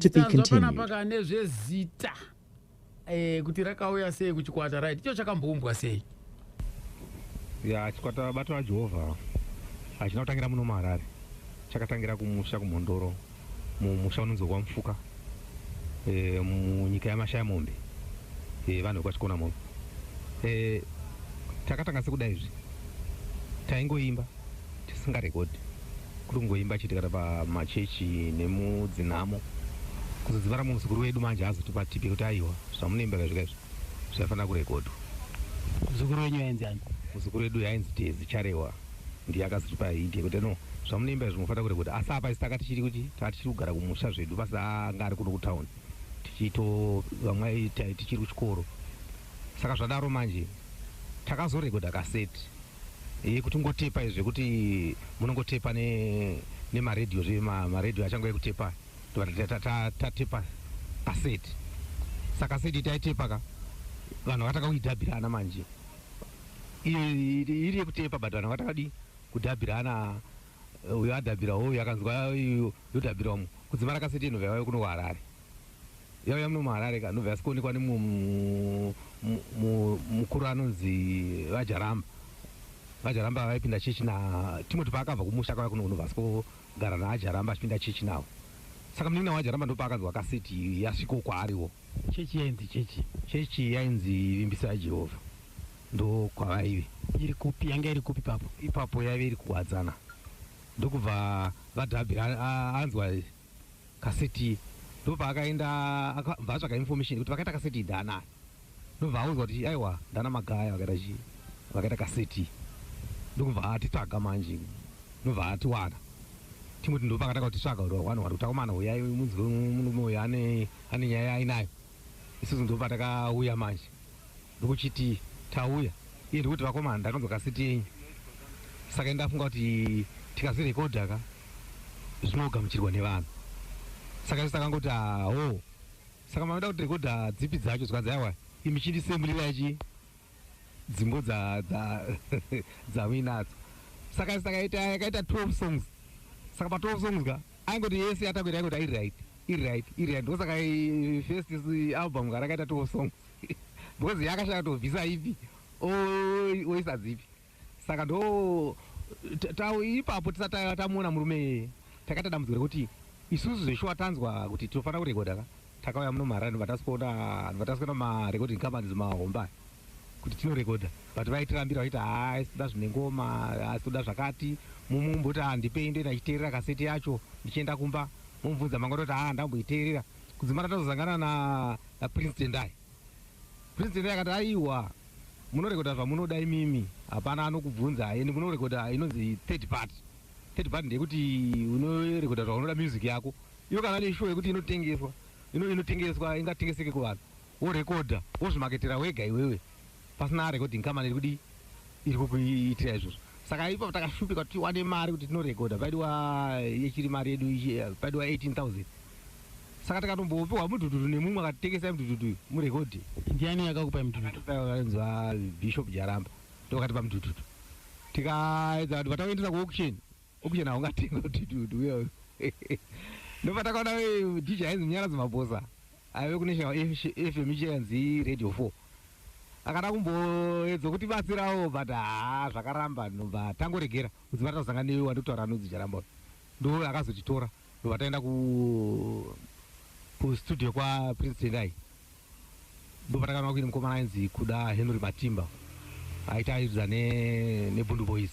To be Tanzwa continued. panapa nezvezita kuti rakauya sei kuchikwata right icho chakambombwa sei ya chikwata bato raJehovha hachina kutangira muno muHarare, chakatangira kumusha kuMhondoro, mumusha unonzi waMufuka, munyika yaMashaya Mombe, vanhu vekwaChikona Mombe. Takatanga sekudai izvi, taingoimba tisingarekodhi, kuri kungoimba chitikata pamachechi nemudzinhamo, kuzodzivara muzukuru wedu manje azotipa tipi kuti aiwa zvamunoimba zvikaizvi zvafanira kurekodhwa. Muzukuru wenyu yainzi ani? Muzukuru wedu yainzi Tezi Charewa, ndiye akazotipa hiti kuti no zvamunoimba izvi munofanira kurekodha. Asi apa isi takati tichiri kugara kumusha zvedu pasanga ari kuno kutaundi tichito vamwe tichiri kuchikoro, saka zvadaro manje takazorekodha kaseti kuti ngotepa izvi kuti munongotepa nemaredhiyo maredhiyo achangouya kutepa tatepa kaseti. Saka kaseti taitepa ka vanhu vakataka kuidhabhirana manje iri yekutepa but vanhu vakataka kudhabhirana, uyo adhabhira uyo akanzwa yodhabhira umwe kudzimara kaseti inobva yauya kuno kuHarare, yauya muno muHarare ka nobva yasikuonekwa mukuru anonzi vajaramba vaipinda chechi Timoti paakabva kumusha akauya kuno kunobva asikogara naajaramba achipinda chechi navo. Saka munin'ina wajaramba ndopaakanzwa kaseti yasviko kwaariwo. Chechi yainzi chechi yainzi Vimbiso yaJehovha, ndo kwavaive. iri kupi? Yanga iri kupi papo? Ipapo yaive iri kuwadzana, ndokubva vadhabhira anzwa kaseti, ndobva akaenda akabva atsvaka information kuti vakaita kaseti idhana, ndobva auzwa kuti aiwa Ndana Magaya vakaita kaseti, ndokubva atitsvaga manje, ndobva atiwana Timoti ndo pakatanga kutitsvaga kuti vanhu vari kutakomana uyai munzwe murume uyu ane nyaya ainayo. Isusu ndo patakauya manje ndokuchiti tauya iye ndikuti vakomana ndakanzwa kaseti yenyu, saka ndafunga kuti tikazirekodha ka zvinogamuchirwa nevanhu, saka isi takangoti ho saka mavida kuti rekodha dzipi dzacho zvikanzi aiwa imi chindisemburirai dzimbo dzawinadzo. Saka isi yakaita 12 songs, saka pa 12 songs ka aingoti yese yatakuita aingoti iri right ndosaka first album ka rakaita 12 songs because yakashaka tobvisa ipi oisa dzipi. Saka ndo ipapo tisati tamuona murume takaita dambudziko rekuti isusu zveshuwa tanzwa kuti tinofanira kurekodha ka takauya muno muHarare vatasiona marecording companies mahomba kuti tinorekodha, but vaitirambira vaiti toda zvine ngoma, toda zvakati, mumumboti handipei ndoenda chiteerera kaseti yacho ndichienda kumba, mumubvunza mangoti ndamboiteerera kudzimara tazozangana naPrince Tendai. Prince Tendai akati aiwa munorekodha zvamunoda imimi, hapana anokubvunza, eni munorekodha inonzi third party ndeyekuti unorekodha zvaunoda music yako, iyo kana neshow yekuti inotengeswa ingatengeseke kuvanhu, worekodha wozvimaketera wega iwewe pasina recording company irikuti iri kukuitira izvozvo. Saka ipapo takashupika kuti tiwane mari kuti tinorekodha, paidiwa yechiri mari yedu paidiwa 18,000. Saka takatombopiwa mudhudhudhu nemumwe akatitengesai mudhudhudhu murekodhi. Ndiani akakupai mudhudhudhu? Akainzwa Bishop Jaramba ndokatipa mudhudhudhu, tikaedza kuti patakuendesa kuauction haungatenga mudhudhudhu uyo. Ndopatakaona DJ ainzi Munyaradzi Mabhosa aive kunational FM ichainzi Radio 4, akada kumboedza kuti batsirawo but zvakaramba, ndobva tangoregera kudzimara tazosangana newe wandikutaura nudzi Jaramba, ndo akazotitora ndobva taenda kustudio kwa Prince Tendai, ndobva takanawa kuine mukomana ainzi Kuda Henry Matimba aitaidza neBundu Boys,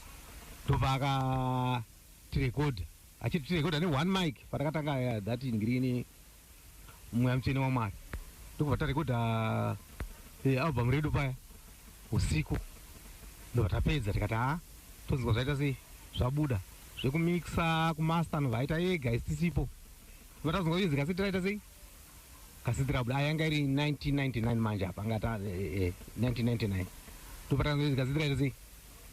ndobva akatirekodha achitirekodha ne1 mic patakatanga that ingrini mweya mutsvene waMwari, ndokubva tarekodha album redu paya usiku, ndobva tapedza tikati tonzwa zvaita sei zvabuda zvekumixa kumaster anobva aita ega isisipo, ndobva tazonga kuti kaseti raita sei kaseti rabuda yanga iri 1999 manje apa angata 1999, ndobva tazonga kuti kaseti raita sei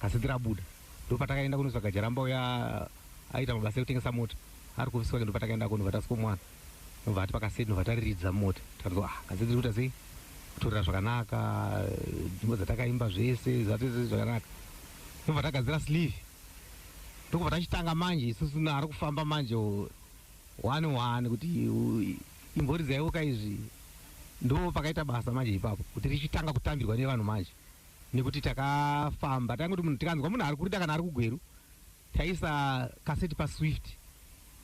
kaseti rabuda, ndobva takaenda kunotsvaga Jaramba uya aita mabasa ekutengesa mota ari kuviswa, ndobva takaenda ko ndobva tasiko ndobva atipa kaseti, ndobva tariridza mota takanzwa kaseti rikuita sei, kutorera zvakanaka, dzimbo dzatakaimba zvese zvatoita zvakanaka, ndobva tagadzira sleeve, ndokubva tachitanga manje isusu ari kufamba manje 1 kuti imboridzaiwoka izvi ndo pakaita basa manje ipapo kuti richitanga kutambirwa nevanhu manje nekuti takafamba tangoti munhu tikanzwa munhu ari kurida kana ari kugweru taisa kaseti paswift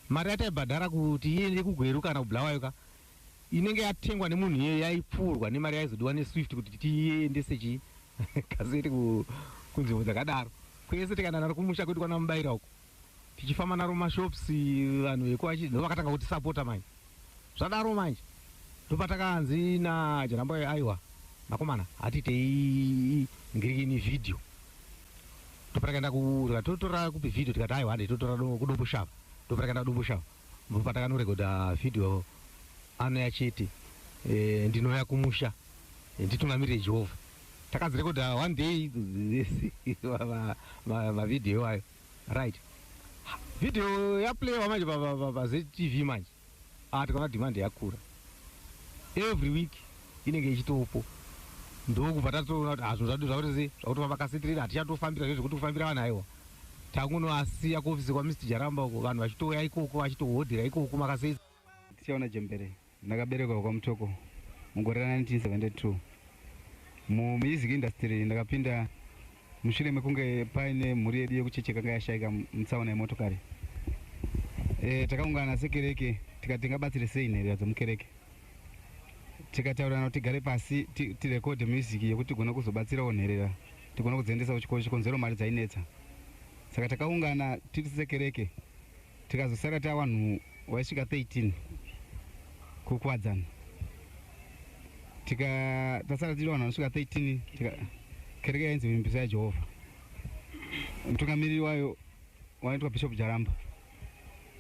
mari yataibhadhara kuti iende kugweru kana kubulawayoka inenge yatengwa nemunhu iye yaipfuurwa nemari yaizodiwa neswift kuti tiendese chi kaseti kunzvimbo dzakadaro kwese tikana naro kumusha kwedu kwana mubaira uko tichifamba naro mashops vanhu vekuvachi ndo vakatanga kuti sapota manje zvadaro manje ndopatakanzi najanamba aiwa makomana hatitei ngirikini vhidhiyo ndopatakaenda totora kupi vhidhiyo tikati aiwa hande totora kudomboshava ndopatakaenda kudomboshava ndopatakaanorekodha vhidhiyo anoya chete ndinoya kumusha nditungamirire jehovha takadzirekodha one day mavhidhiyo ayo right vhidhiyo yaplayiwa manje pazetv manje tikaona dhimandi yakura every week inenge ichitopo ndokubva tatoona kuti hazvo zvadu zvautese zvakutofamba kasetirera hatichatofambira zvo zvekuti kufambira vanhu aiwa tangunoasiya kuofisi kwa Mr. Jaramba uko vanhu vachitouya ikoko vachitohodhera ikoko makasei tichaona Jembere ndakaberekwa kwaMutoko mugore ra1972 mumusic industry ndakapinda mushure mekunge paine mhuri yedu yekucheche kanga yashaika mutsaona yemotokari takaungana sekereke tikati tingabatsire sei nherera dzomukereke tikataurana kuti tigare pasi tirekodhe music yekuti tigona kuzobatsirawo nherera tigona kudziendesa kuchikoro chikonzero mari dzainetsa saka takaungana tiri sekereke tikazosara tavanhu vaisvika 13 kukwadzana tasara tiri vanhu vanosvika 13 kereke yainzi Vimbiso yaJehovha mutungamiriri wayo wanoitwa Bishop Jaramba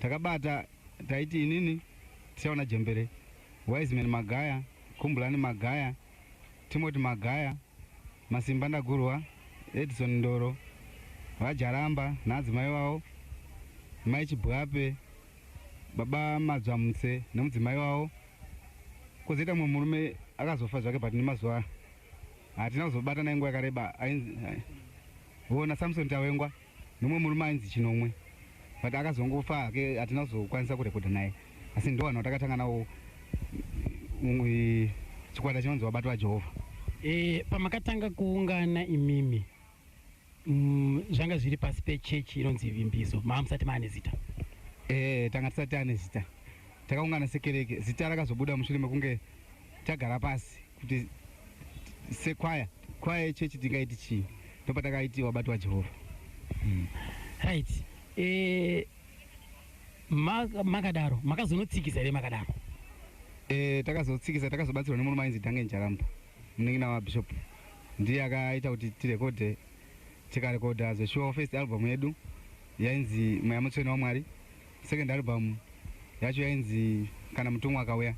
takabata taiti inini tichaona Jembere Wiseman Magaya Kumbulani Magaya Timothy Magaya Masimba Ndagurwa Edison Ndoro vaJaramba nadzimai wavo mai Chibwape baba Madzvamutse nemudzimai wavo kuzoita mumwe murume akazofa zvake but nemazuva hatina kuzobata naye nguva yakareba ona Samson Tawengwa nomwe murume ainzi Chinomwe but akazongofa hake hatina kuzokwanisa kurekodha naye asi ndo vanhu vatakatanga nawo chikwata chinonzi Vabati vaJehovha. Pamakatanga kuungana imimi zvanga zviri pasi pechechi inonzi Vimbiso maamusati maane zita tanga tisati ane zita takaungana sekereke zita rakazobuda mushure mekunge tagara pasi kuti sekwaya yechechi tingaiti chii ndopatakaiti Vabati vaJehovha. Right. Makadaro makazonotsikisa here makadaro takazotsikisa takazobatsirwa nemurume ainzi Dange Jaramba munin'ina waBishop ndiye akaita kuti tirekodhe tikarekodha the show first album yedu yainzi Mweya Mutsvene waMwari second album yacho yainzi Kana Mutumwa Akauya.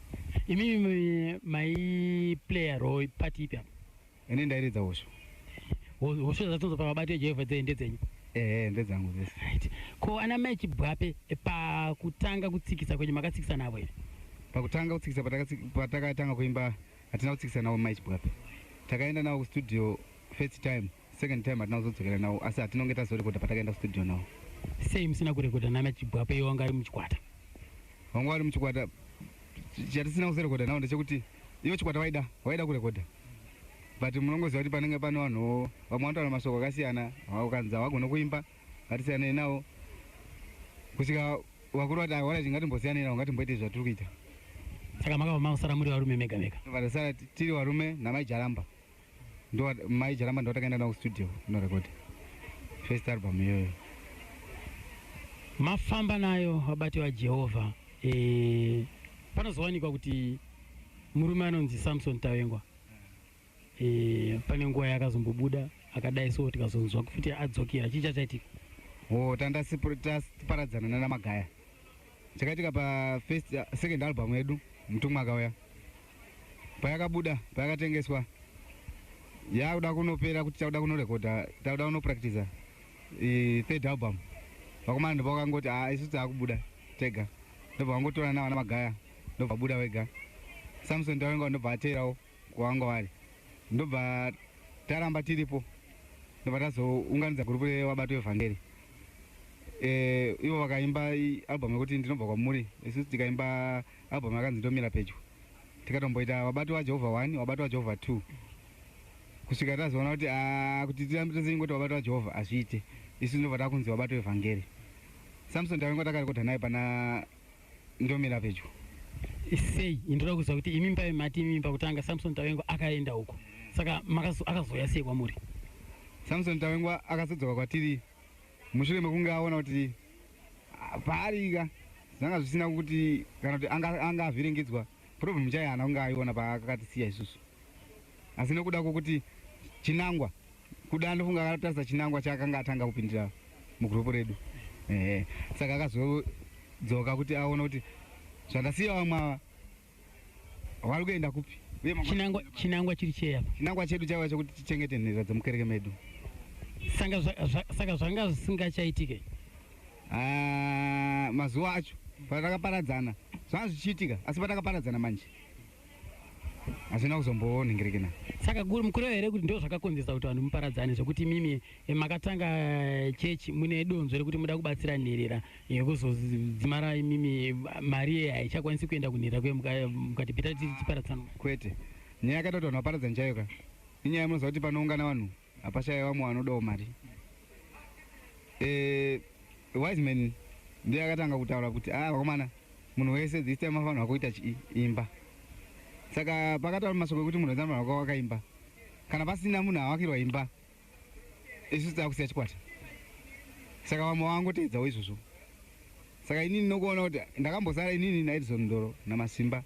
imimi mai player role party ipi apa ine ndairidza hosho dzatonzo paVabati vaJehovha ndedzenyu ndedzangu dzese. right. Ko ana mai Chibwape pakutanga kutsikisa kwenyu makatsikisa navo here pakutanga kutsikisa patakatanga kuimba hatina kutsikisa nawo mai Chibwape takaenda nawo kustudio first time second time hatina kuzodzokera nawo asi hatinonge tazorekodha patakaenda kustudio nawo. sei musina kurekodha namai Chibwape iwo wanga ari muchikwata wanga ari muchikwata chatisina kuzorekodha nawo ndechekuti iwo chikwata waida kurekodha but munongoziva kuti panenge pane vanhu vamwe vanotaura mashoko akasiyana ukanzi havagona kuimba ngatisiyanei nawo kusvika vakuru vati wala tingatimbosiyanei nawo ngatimboite zvatiri kuita saka makabva mausara muri varume mega mega vatasara tiri varume namai Jaramba mai Jaramba ndo takaenda nawo kustudio inorekodha first album iyoyo mafamba nayo Vabati vaJehovha. Panozowanikwa kuti murume anonzi Samson Tawengwa pane nguva yakazombobuda akadai so tikazonzwa kuti adzokera chii chachaitika tandasiparadzana nana Magaya chakaitika second album yedu Mutumwa Akauya payakabuda payakatengeswa yakuda kunopera kuti takuda kunorekodha takuda kunopractiza third album vakomana ndo vakangoti isu taakubuda tega ndobva vangotora navana Magaya ndobva buda wega Samson Tawengwa ndobva ateerawo kwavanga vari ndobva taramba tiripo ndobva tazounganidza gurupu reVabati veVhangeri ivo vakaimba album yekuti ndinobva kwamuri, isusu tikaimba album yakanzi ndomira pedyo, tikatomboita wabati wajehovha 1 wabati wajehovha 2 kusvika tazoona kuti tirambe tosingoti wabati wajehovha azviite, isu ndobva takunzi wabati wevhangeri. Samson Tavengo takarekodha naye pana ndomira pedyo. sei indoda kuziva kuti imimba yemati imimba kutanga Samson Tavengo akaenda huko, saka akazoya sei kwamuri? Samson Tavengo akazodzoka kwatiri mushure mekunge aona kuti paarika zvanga zvisina kuti kana kuti anga avhiringidzwa problem chaiye hana kunge aiona paakatisiya isusu, asi nekuda kwokuti chinangwa kuda ndofunga akatarisa chinangwa chaakanga atanga kupindira mugrupu redu, saka akazodzoka kuti aona kuti zvandasiya vamwe ava vari kuenda kupi. Chinangwa chiri cheyapa? Chinangwa chedu chaiva chekuti tichengete nherera dzemukereke medu. Saka zvanga zvisingachaitike mazuva acho patakaparadzana zvanga zvichiitika, asi patakaparadzana manje hazvina kuzombonhengerekena. Saka mukuru here kuti ndo zvakakonzesa kuti vanhu muparadzane, zvekuti mimi makatanga chechi mune donzvo rekuti muda kubatsira nherera yekuzodzimara mimi mari haichakwanisi kuenda kunherera kuye mukati bhita tichiparadzana? Kwete, nyaya yakaita kuti vanhu vaparadzani chayoka inyaya munoziva kuti panoungana vanhu hapashaya vamwe vanodawo mari. Wiseman ndiye akatanga kutaura kuti vakomana munhu wese this time afanirwa kuita imba. Saka pakataura masoko ekuti munhu wese anofanirwa wakaimba, kana pasina munhu awakirwa imba isusu takusiya chikwata. Saka vamwe vangoteedzawo izvozvo. Saka inini nokuona kuti ndakambosara inini naEdison Ndoro naMasimba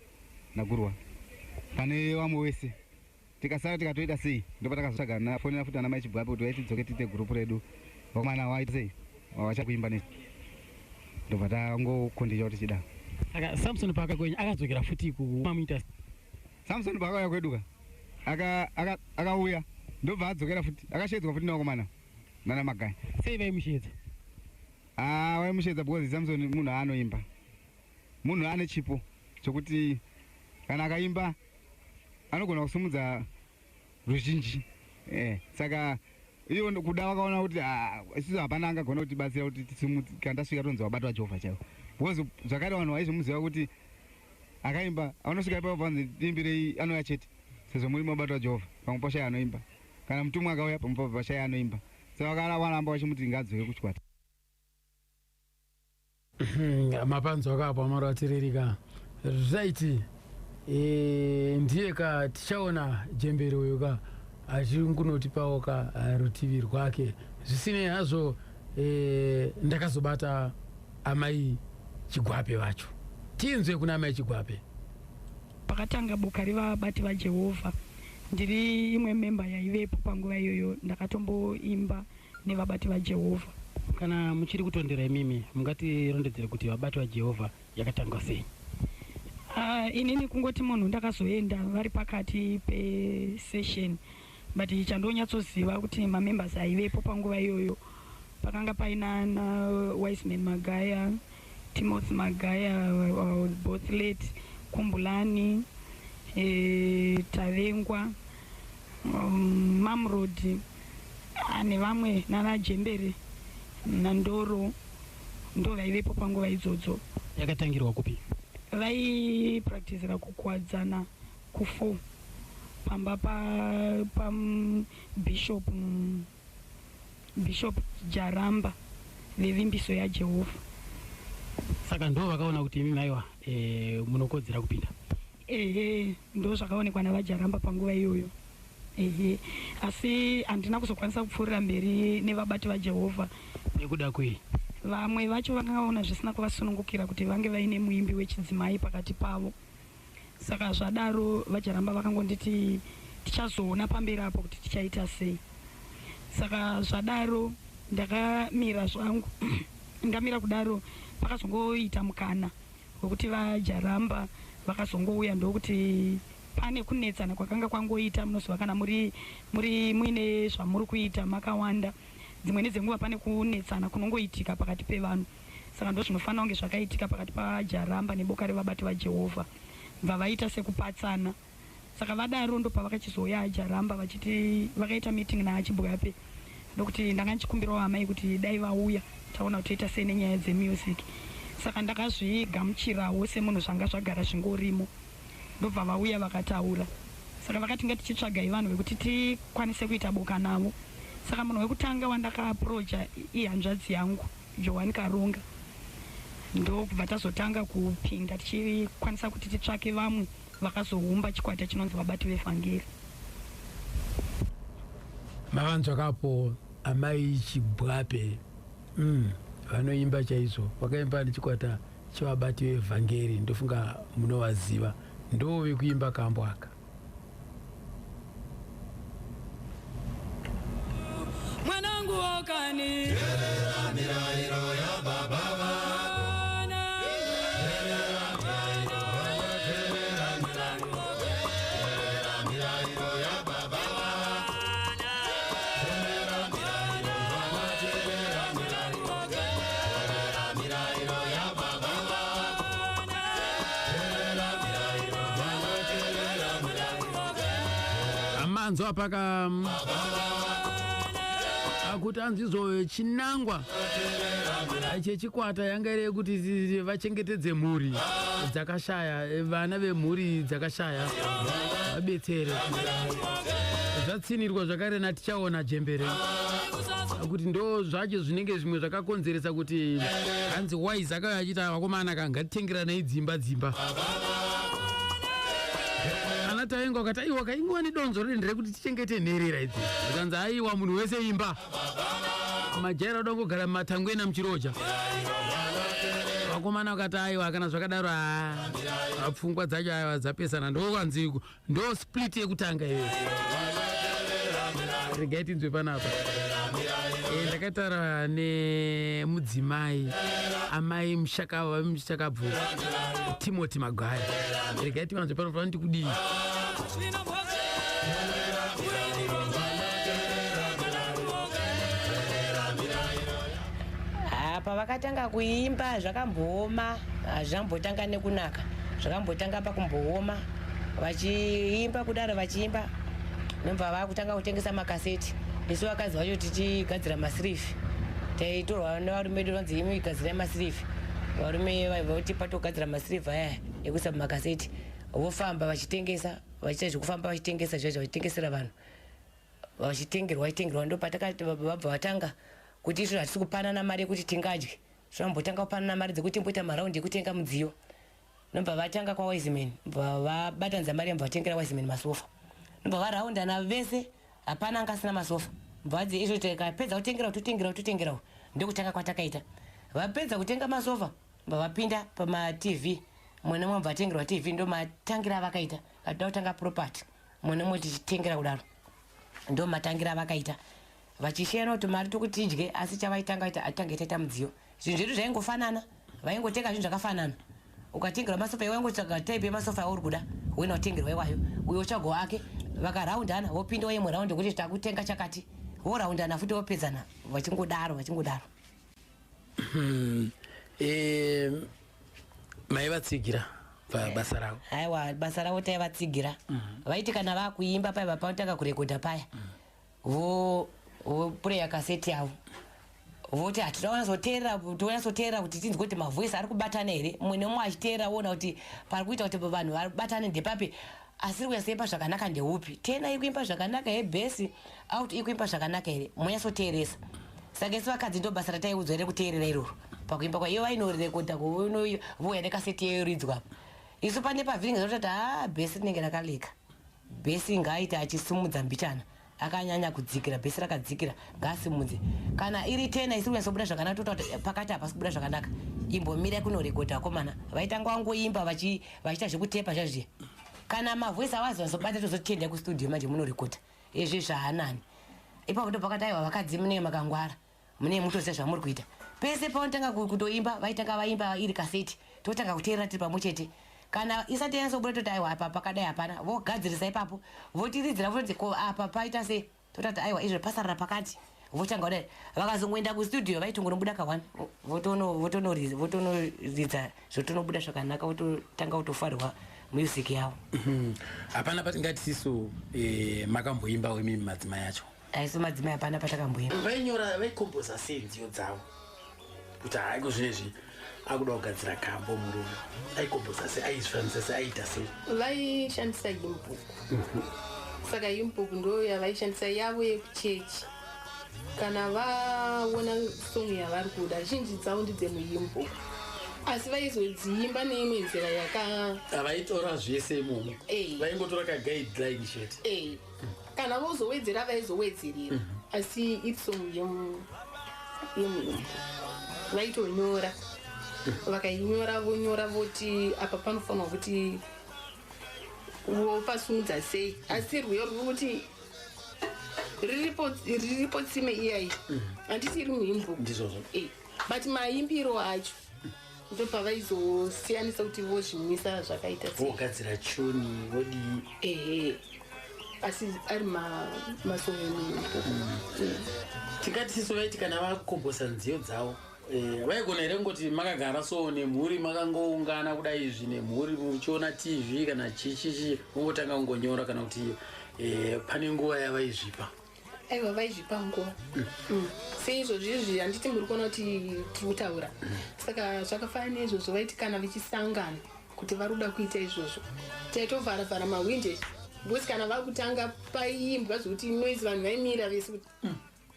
naGurwa pane vamwe wese, tikasara tikatoita sei ndopatakazotsvaga nafonera futi ana mai Chibwape kuti vaitidzoke tiite gurupu redu vakomana waita sei vachakuimba nesu, ndobva tangokondecha kuti chida. Saka Samson paakakwenya akadzokera futi kumamuita. Samson paakauya kweduka akauya ndobva adzokera futi akashedzwa futi nevakomana nana Magai. Sei vaimushedza? Vaimushedza because Samson munhu anoimba, munhu ane chipo chokuti kana akaimba anogona kusumudza ruzhinji. Saka ivo kuda vakaona kuti isusu hapana angagona kutibatsira kuti kana tasvika tonzi wabati waJehovha chaivo, because zvakare vanhu vaizomuziva kuti akaimba anosvika ipapo panzi dimbirei anouya chete, sezvo muri mabati waJehovha pamwe pashaya anoimba, kana mutumwa akauya pamwe papo pashaya anoimba, saka vakaramba vachimuti ngadzoke kuchikwata. Mapanzo akapo amaratirerika zvaiti ndiye ka tichaona jembere uyo ka achingunotipawo ka rutivi rwake. Zvisinei hazvo ndakazobata amai Chigwape vacho, tinzwe kuna amai Chigwape. Pakatanga boka revabati vaJehovha ndiri imwe memba yaivepo panguva iyoyo, ndakatomboimba nevabati vaJehovha. Kana muchiri kutondera imimi mungatirondedzere kuti vabati vaJehovha yakatanga sei? Inini kungoti munhu ndakazoenda vari pakati pesession, but chandonyatsoziva kuti mamembers aivepo panguva iyoyo pakanga paina Wiseman Magaya, Timothy Magaya, both late, Kumbulani, Tavengwa, Mamrod, nevamwe nana Jembere naNdoro ndo vaivepo panguva idzodzo. Yakatangirwa kupi? Vaipracticera kukwadzana ku4 pamba pa Bishop Jaramba vevimbiso yaJehovha. Saka ndo vakaona kuti imimi aiwa munokodzera kupinda? Ndo zvakaonekwa navaJaramba panguva iyoyo. Asi handina kuzokwanisa kupfuurira mberi nevabati vaJehovha. Nekuda kwei? Vamwe vacho vakaona zvisina kuvasunungukira kuti vange vaine muimbi wechidzimai pakati pavo. Saka zvadaro vaJaramba vakangonditi tichazoona pamberi apo kuti tichaita sei. Saka zvadaro ndakamira zvangu ndamira kudaro, pakazongoita mukana wekuti vaJaramba vakazongouya ndokuti pane kunetsana kwakanga kwangoita munoziva kana muri muine zvamuri kuita makawanda, dzimweni dzenguva pane kunetsana kunongoitika pakati pevanhu. Saka ndo zvinofanira kunge zvakaitika pakati paJaramba neboka revabati vaJehovha, bva vaita sekupatsana. Saka vadaro ndo pavakachizoya Jaramba vachiti vakaita meeting naChibwape ndokuti ndanga ndichikumbirawo amai kuti dai vauya taona kuti toita sei nenyaya dzemusic. Saka ndakazvigamuchirawo semunhu zvanga zvagara zvingorimo. Ndobva vauya vakataura. Saka vakati ngatichitsvagai vanhu vekuti tikwanise kuita boka navo. Saka munhu wekutanga wandakaaprocha ihanzvadzi yangu Joan Karonga. Ndokubva tazotanga kupinda tichikwanisa kuti titsvake vamwe vakazoumba chikwata chinonzi vabati vevhangeri. makanzwakapo amai Chibwape vanoimba chaizvo, vakaimba nechikwata chevabati vevhangeri, ndofunga munovaziva, ndo vekuimba kambo aka. Mwanangu okani mirayiro ya baba amanzwa paka kuti anzizo chinangwa chechikwata yanga iri kuti vachengetedze mhuri dzakashaya, vana vemhuri dzakashaya vabetsere. Zvatsinirwa zvakare natichaona Jembere kuti ndo zvacho zvinenge zvimwe zvakakonzeresa kuti hanzi wise akauya achita vakomana kangatitengeranai dzimba anataengwa kati aiwa kaingwa nedonzo rindire kuti tichengete nherera idzi, zikanzi aiwa munhu wese imba majaira udongogara mumatangwena muchiroja. Vakomana vakati aiwa kana zvakadaro pfungwa dzacho aiwa dzapesana, ndokanzi ndo split yekutanga iyo. Regai tinzwe panapa. Ndakataura nemudzimai amai Mushakabvu Timothy Magwaya. Regai tivanzwe panofanira kuti kudii. Pavakatanga kuimba zvakambooma, zvambotanga nekunaka, zvakambotanga pakumbooma, vachiimba kudaro vachiimba, nobva vakutanga kutengesa makaseti. Isu vakadzi vacho tichigadzira masirivhi, taitorwa nevarume vedu vanzi imi igadzira masirivhi. Varume vaiti patogadzira masirivhi aya ekuisa mumakaseti, vofamba vachitengesa, vachiita zvekufamba vachitengesa zvaizvo, vachitengesera vanhu, vachitengerwa ndopatakati vabva vatanga kuti izvo hatisi kupanana mari yekuti tingadye, zvambotanga kupanana mari dzekuti timboita maraundi ekutenga mudziyo. Nobva vatanga kwaWiseman, vabatanidza mari yabva vatengera Wiseman masofa, nobva varaundana vese, hapana angasina masofa. Vadzi izvo tikapedza kutengerawo ndokutanga kwatakaita. Vapedza kutenga masofa vapinda pama-TV, mwene mwe vatengerwa TV ndomatangira vakaita. Vatoda kutanga property, mwene mwe tichitengera kudaro ndomatangira vakaita. Vachishiyana kuti mari tokuti tidye, asi chavaitanga atanga taita mudziyo. Zvinhu zvedu zvaingofanana, vaingotenga zvinhu zvakafanana. Ukatengerwa masofa iwe waingotsvaga type yemasofa yauri kuda, wena utengerwa iwayo, uyo uchago wake. Vakaraundana vopinda imwe raundi kuti takutenga chakati, voraundana futi vopedzana, vachingodaro. Maivatsigira basa ravo. Aiwa, basa ravo taivatsigira. Vaiti kana vakuimba paya pautanga kurekodha paya, vopureya kaseti yavo, voti towanyasoteerera kuti tinzwe kuti mavhoisi ari kubatana here. Mumwe nemumwe achiteerera woona kuti pari kuita kuti vanhu vabatane ndepapi, asiri kuyaseimba zvakanaka ndeupi. Tena ikuimba zvakanaka hebhesi, out ikuimba zvakanaka here, munyasoteeresa. Saka isi vakadzi ndo basa rataiudzwa here kuteerera iroro pakuimba kwa iyo vainorekodha voya nekaseti yoridzwa. Isu pane pavhiringa zvatoti bhesi rinenge rakaleka, bhesi ngaaita achisimudza mbichana, akanyanya kudzikira, bhesi rakadzikira ngaasimudze. Kana iri tena isiri kunyasobuda zvakanaka, tota pakati hapasi kubuda zvakanaka, imbomira kunorekodha. Vakomana vaitanga wangoimba vachiita zvekutepa zvazviya. Kana mavhoisi avazi vasobata tozotenda kustudio manje munorekodha izvi zvaanani. Ipapo ndo pakati aiwa vakadzi munenge makangwara, munenge mutoziva zvamuri kuita. Pese paunotanga kutoimba vaitanga vaimba iri kaseti, totanga kuteerera tiri pamwe chete. Kana isati yanyasobuda toti aiwa apa pakadai hapana, vogadzirisa ipapo, votiridzira voti ko apa paita sei, totati aiwa izvo pasarira pakati, votanga kudai. Vakazongoenda kustudio vaitongonobuda ka1, votonoridza zvotonobuda zvakanaka, vototanga kutofarirwa music yavo. Hapana patingati sisu makamboimba wemimi madzimai yacho. aiso madzimai hapana patakamboenda. Vainyora vaikomboza sei nziyo dzavo kuti haiko zvinezvi akuda kugadzira kambo murume aikomboza sei aizvifambisa sei aita sei? Vaishandisa yimbuku. Saka yimbuku ndo yavaishandisa yavo yekuchechi. Kana vaona song yavari kuda zhinji dzavo ndidzemuyimbuku. Asi vaizodziimba neimwe nzira havaitora zvese imomo vaingotora kaguideline chete. Kana vozowedzera vaizowedzerera asi itsong yemuyimbuku vaitonyora vakainyora vonyora voti apa panofanwa kuti wopasunudza sei asi rwiyo rwekuti riripo tsime iyai handiti iri muimbuku but maimbiro acho ndopavaizosiyanisa kuti vozvimwisa zvakaita vogadzira chuni vodii asi ari masongo emuimbuku. Tingati tiso vaiti kana vakombosa nziyo dzavo vaigona here ngoti makagara so nemhuri makangoungana kudai izvi nemhuri muchiona tv kana chichichi ungotanga kungonyora kana kuti pane nguva yavaizvipa? Aiwa vaizvipa nguva seizvozvo izvi handiti muri kuona kuti tiri kutaura saka zvakafanana neizvozvo vaiti kana vichisangana kuti vari kuda kuita izvozvo taitovharavhara mahwinde because kana vakutanga paiimbwa zvokuti noise vanhu vaimira vese kuti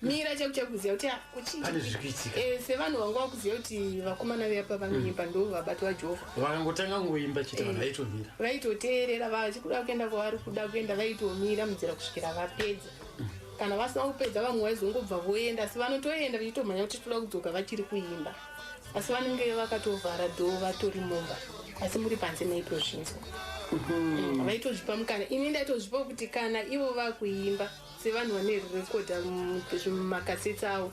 mira chakuchakuziva kuti pane zvirikuitika sevanhu vanga vakuziva kuti vakomana veapa vanoimba ndo vabati vajehovha vakangotanga ngoimba chete vanhu vaitomira vaitoteerera vachikuda kuenda kwavari kuda kuenda vaitomira munzira kusvikira vapedza. Kana vasina kupedza vamwe vaizongobva voenda asi vanotoenda vachitomhanya kuti toda kudzoka vachiri kuimba asi vanenge vakatovhara dho vatori mumba asi muri panze maitozvinzwa vaitozvipa mukana. Ini ndaitozvipa kuti kana ivo vakuimba sevanhu vane rekodha mumakaseti avo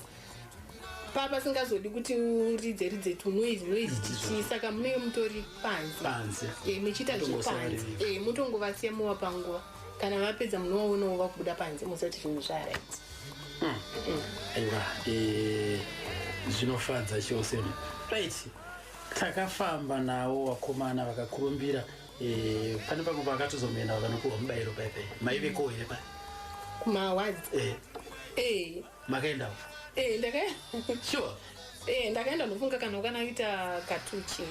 papa singazodi kuti uridze tunoizi tichii saka munenge mutori panze muchiita zvepanze mutongovasiya muva panguva kana vapedza munovaonawo vakubuda panze musati zvinhu zvaraiti. aiwa zvinofadza chose. Right, takafamba navo vakomana vakakurumbira pane pamwe pakatozomuenda vakanopuhwa mubayiro paipai maiveko here pai kumawadzi makaendawo? Sure. Ndakaenda ndofunga kana ukanaita katuchi.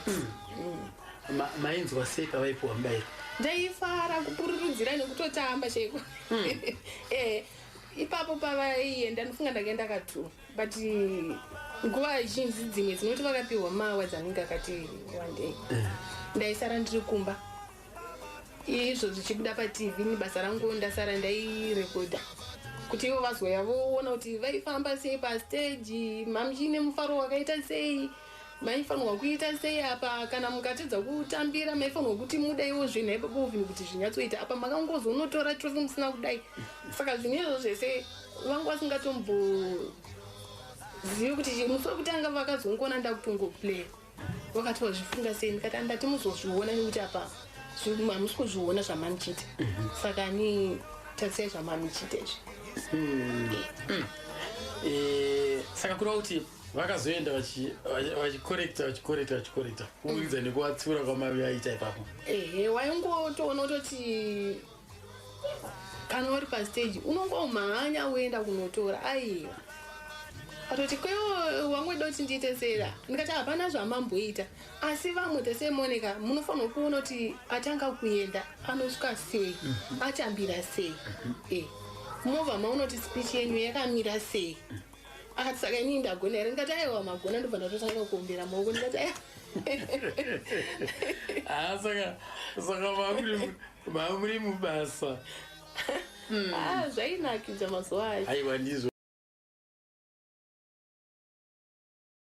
Mainzwa sei pavaipuhwa mubayiro? Ndaifara kupururidzira nekutotamba chaiko. Ipapo pavaienda ndofunga ndakaenda katu but nguva zhinji dzimwe dzinoti vakapiwa mawadzi anenge akati one day ndaisara ndiri kumba izvo zvichibuda patv nebasa rangu ndasara ndairekodha kuti ivo vazoya voona kuti vaifamba sei pastage mamuchine mufaro wakaita sei maifanirwa kuita sei apa kana mukatedza kutambira maifanirwa kuti mudaiwo zvinhu aipapovini kuti zvinyatsoita apa makangozonotora trofi musina kudai saka zvinhu izvo zvese vangu vasingatombozivi kuti musi wekutanga vakazongona ndakutongoplaya vakati wazvifunga sei ndikati andati muzozviona nekuti apa hamusi kuzviona zvamanichita saka ni tarisai zvamanichita izvi saka kureva kuti vakazoenda vachikorekta kuburikidza nekuvatsiura kwamavi aita ipapo. Waingotoona kutoti kana uri pastage unongomhanya uenda kunotora aiwa atoti kwewo wangoda kuti ndiite sera ndikati hapana zvamamboita asi vamwe tesemoneka munofanirwa kuona kuti atanga kuenda anosvika sei atambira sei movha maunoti speech yenyu yakamira sei akati saka inini ndagona here ndikati aiwa magona ndobva ndatotanga kuombera maoko ndikati saka mamuri mubasa zvainakidza mazuva acho. aiwa ndizvo.